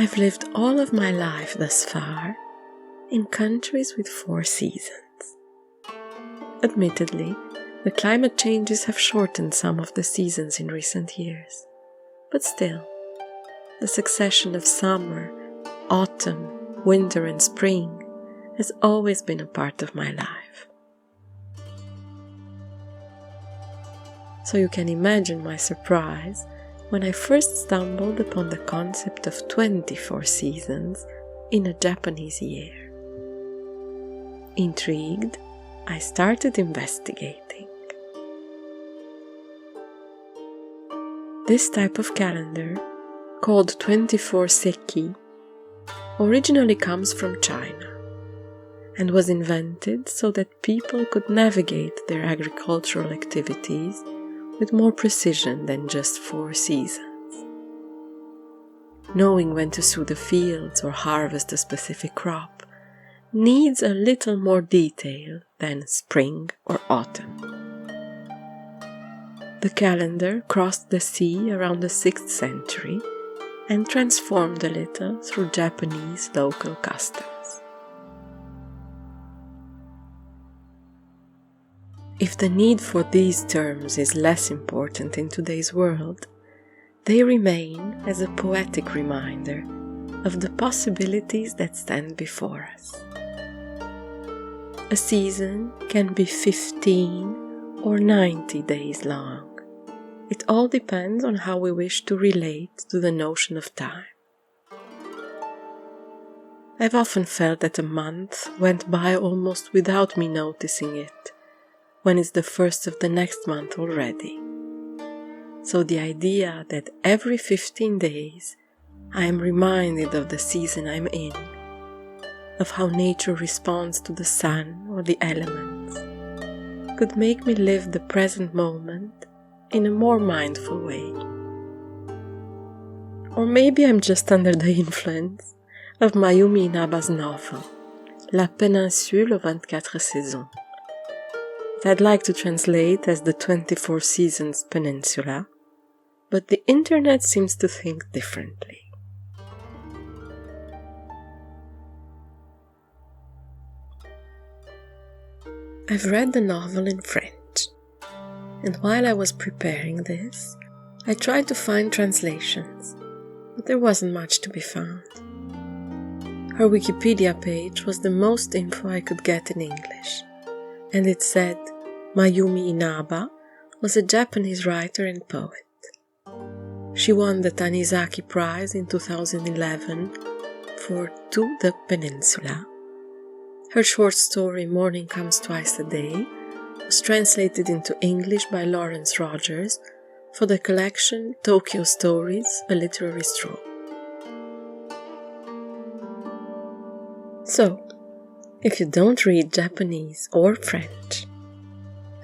I've lived all of my life thus far in countries with 4 seasons. Admittedly, the climate changes have shortened some of the seasons in recent years, but still, the succession of summer, autumn, winter and spring has always been a part of my life. So you can imagine my surprise when I first stumbled upon the concept of 24 seasons in a Japanese year. Intrigued, I started investigating. This type of calendar, called 24 seki, originally comes from China and was invented so that people could navigate their agricultural activities with more precision than just 4 seasons. Knowing when to sow the fields or harvest a specific crop needs a little more detail than spring or autumn. The calendar crossed the sea around the 6th century and transformed a little through Japanese local customs. If the need for these terms is less important in today's world, they remain as a poetic reminder of the possibilities that stand before us. A season can be 15 or 90 days long. It all depends on how we wish to relate to the notion of time. I've often felt that a month went by almost without me noticing it, when it's the first of the next month already. So the idea that every 15 days I am reminded of the season I'm in, of how nature responds to the sun or the elements, could make me live the present moment in a more mindful way. Or maybe I'm just under the influence of Mayumi Inaba's novel, La Péninsule aux 24 saisons, that I'd like to translate as the 24 seasons Peninsula, but the internet seems to think differently. I've read the novel in French, and while I was preparing this, I tried to find translations, but there wasn't much to be found. Her Wikipedia page was the most info I could get in English, and it said Mayumi Inaba was a Japanese writer and poet. She won the Tanizaki Prize in 2011 for To the Peninsula. Her short story Morning Comes Twice a Day was translated into English by Lawrence Rogers for the collection Tokyo Stories, A Literary Stroll. So, if you don't read Japanese or French,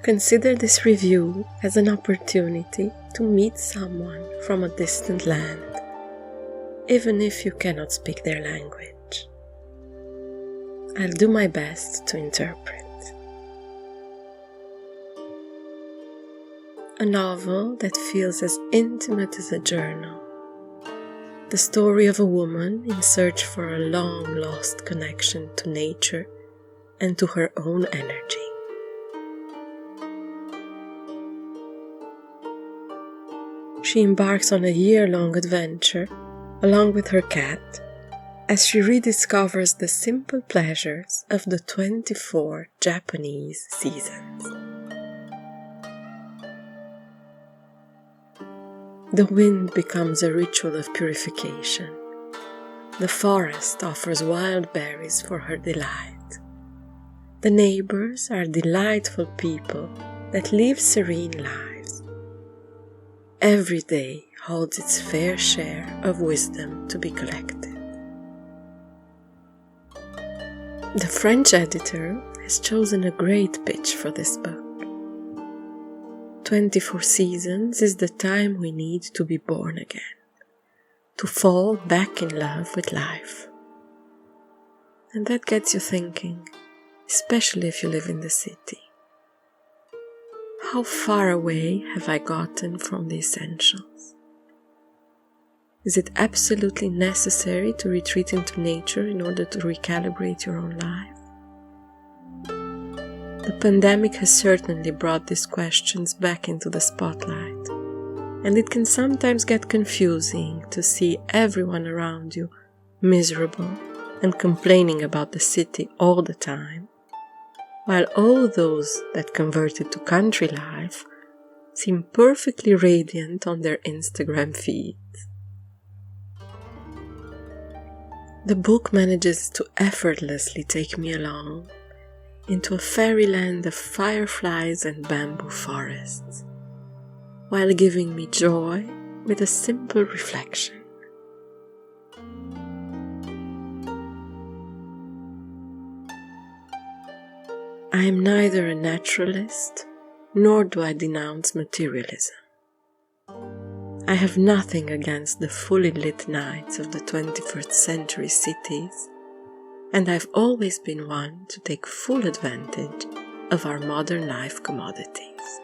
consider this review as an opportunity to meet someone from a distant land, even if you cannot speak their language. I'll do my best to interpret. A novel that feels as intimate as a journal. The story of a woman in search for a long-lost connection to nature and to her own energy. She embarks on a year-long adventure along with her cat as she rediscovers the simple pleasures of the 24 Japanese seasons. The wind becomes a ritual of purification, The forest offers wild berries for her delight. The neighbors are delightful people that live serene lives. Every day holds its fair share of wisdom to be collected. The French editor has chosen a great pitch for this book. 24 seasons is the time we need to be born again, to fall back in love with life. And that gets you thinking, especially if you live in the city. How far away have I gotten from the essentials? Is it absolutely necessary to retreat into nature in order to recalibrate your own life? The pandemic has certainly brought these questions back into the spotlight, and it can sometimes get confusing to see everyone around you miserable and complaining about the city all the time, while all those that converted to country life seem perfectly radiant on their Instagram feeds. The book manages to effortlessly take me along into a fairyland of fireflies and bamboo forests, while giving me joy with a simple reflection. I am neither a naturalist, nor do I denounce materialism. I have nothing against the fully lit nights of the 21st century cities, and I've always been one to take full advantage of our modern life commodities.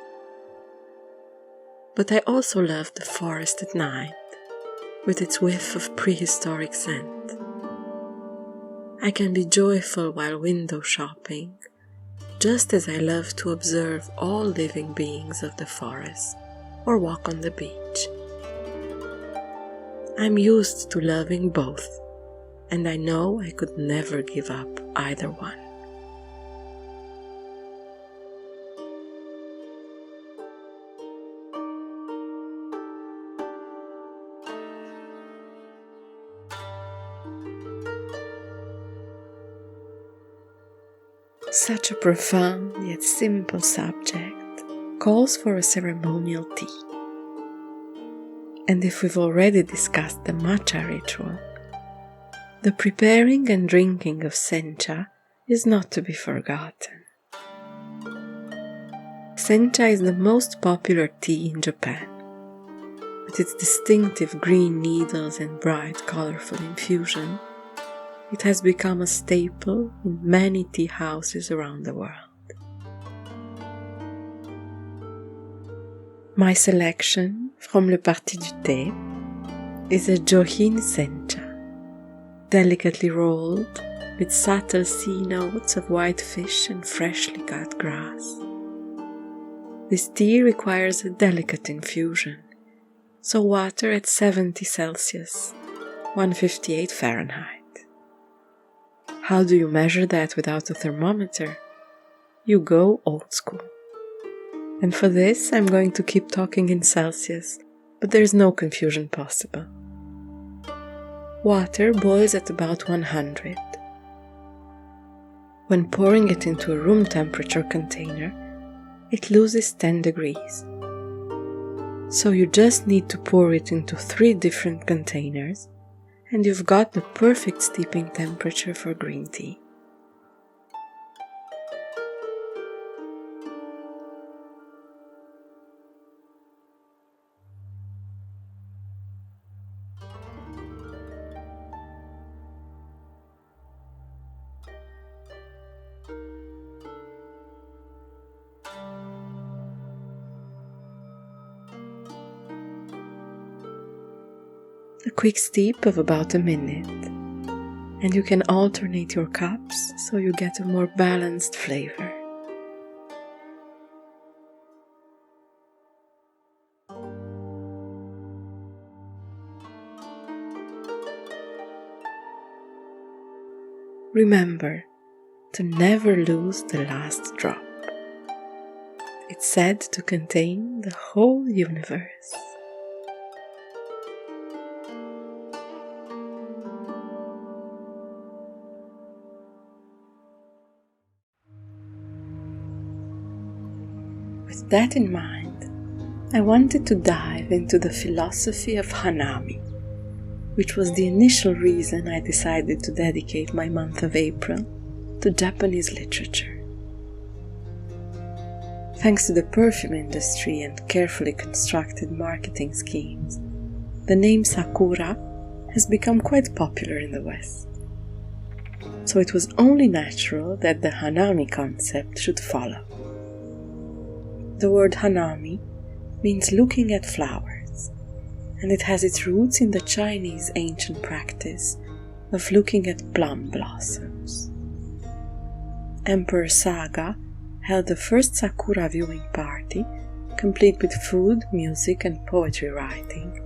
But I also love the forest at night, with its whiff of prehistoric scent. I can be joyful while window shopping, just as I love to observe all living beings of the forest or walk on the beach. I'm used to loving both, and I know I could never give up either one. Such a profound yet simple subject calls for a ceremonial tea. And if we've already discussed the matcha ritual, the preparing and drinking of Sencha is not to be forgotten. Sencha is the most popular tea in Japan. With its distinctive green needles and bright, colorful infusion, it has become a staple in many tea houses around the world. My selection from Le Parti du Thé is a Johin Sencha, delicately rolled with subtle sea notes of white fish and freshly cut grass. This tea requires a delicate infusion, so water at 70 Celsius, 158 Fahrenheit. How do you measure that without a thermometer? You go old school. And for this, I'm going to keep talking in Celsius, but there's no confusion possible. Water boils at about 100. When pouring it into a room temperature container, it loses 10 degrees. So you just need to pour it into 3 different containers, and you've got the perfect steeping temperature for green tea. A quick steep of about a minute, and you can alternate your cups so you get a more balanced flavor. Remember to never lose the last drop. It's said to contain the whole universe. With that in mind, I wanted to dive into the philosophy of Hanami, which was the initial reason I decided to dedicate my month of April to Japanese literature. Thanks to the perfume industry and carefully constructed marketing schemes, the name Sakura has become quite popular in the West. So it was only natural that the Hanami concept should follow. The word Hanami means looking at flowers, and it has its roots in the Chinese ancient practice of looking at plum blossoms. Emperor Saga held the first Sakura viewing party, complete with food, music, and poetry writing,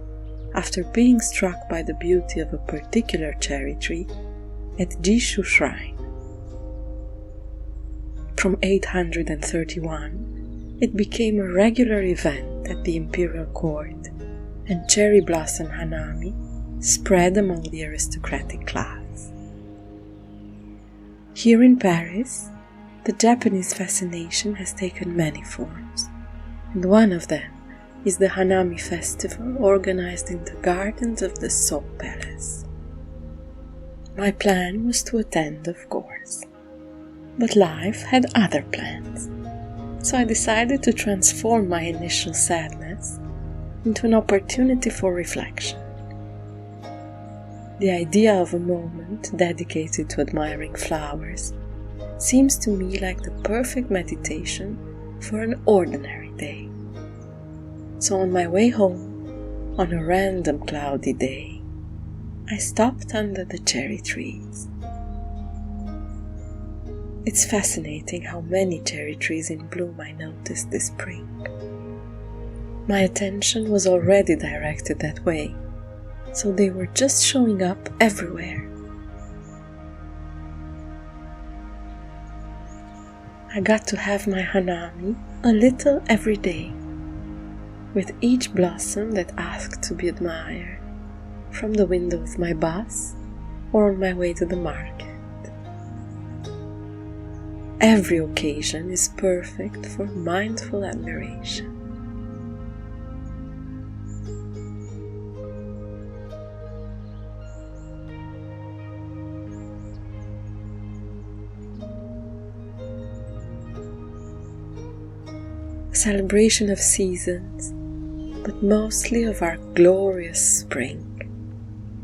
after being struck by the beauty of a particular cherry tree at Jishu Shrine. From 831, it became a regular event at the imperial court, and cherry blossom Hanami spread among the aristocratic class. Here in Paris, the Japanese fascination has taken many forms, and one of them is the Hanami festival organized in the gardens of the Sceaux Palace. My plan was to attend, of course, but life had other plans, so I decided to transform my initial sadness into an opportunity for reflection. The idea of a moment dedicated to admiring flowers seems to me like the perfect meditation for an ordinary day. So on my way home, on a random cloudy day, I stopped under the cherry trees. It's fascinating how many cherry trees in bloom I noticed this spring. My attention was already directed that way, so they were just showing up everywhere. I got to have my Hanami a little every day, with each blossom that asked to be admired, from the window of my bus or on my way to the market. Every occasion is perfect for mindful admiration. A celebration of seasons, but mostly of our glorious spring,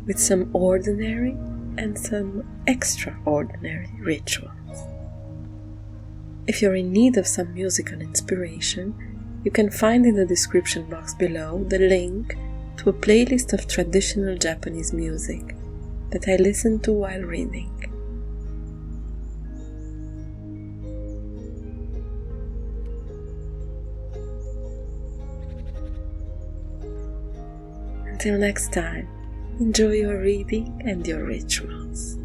with some ordinary and some extraordinary rituals. If you're in need of some musical inspiration, you can find in the description box below the link to a playlist of traditional Japanese music that I listened to while reading. Until next time, enjoy your reading and your rituals.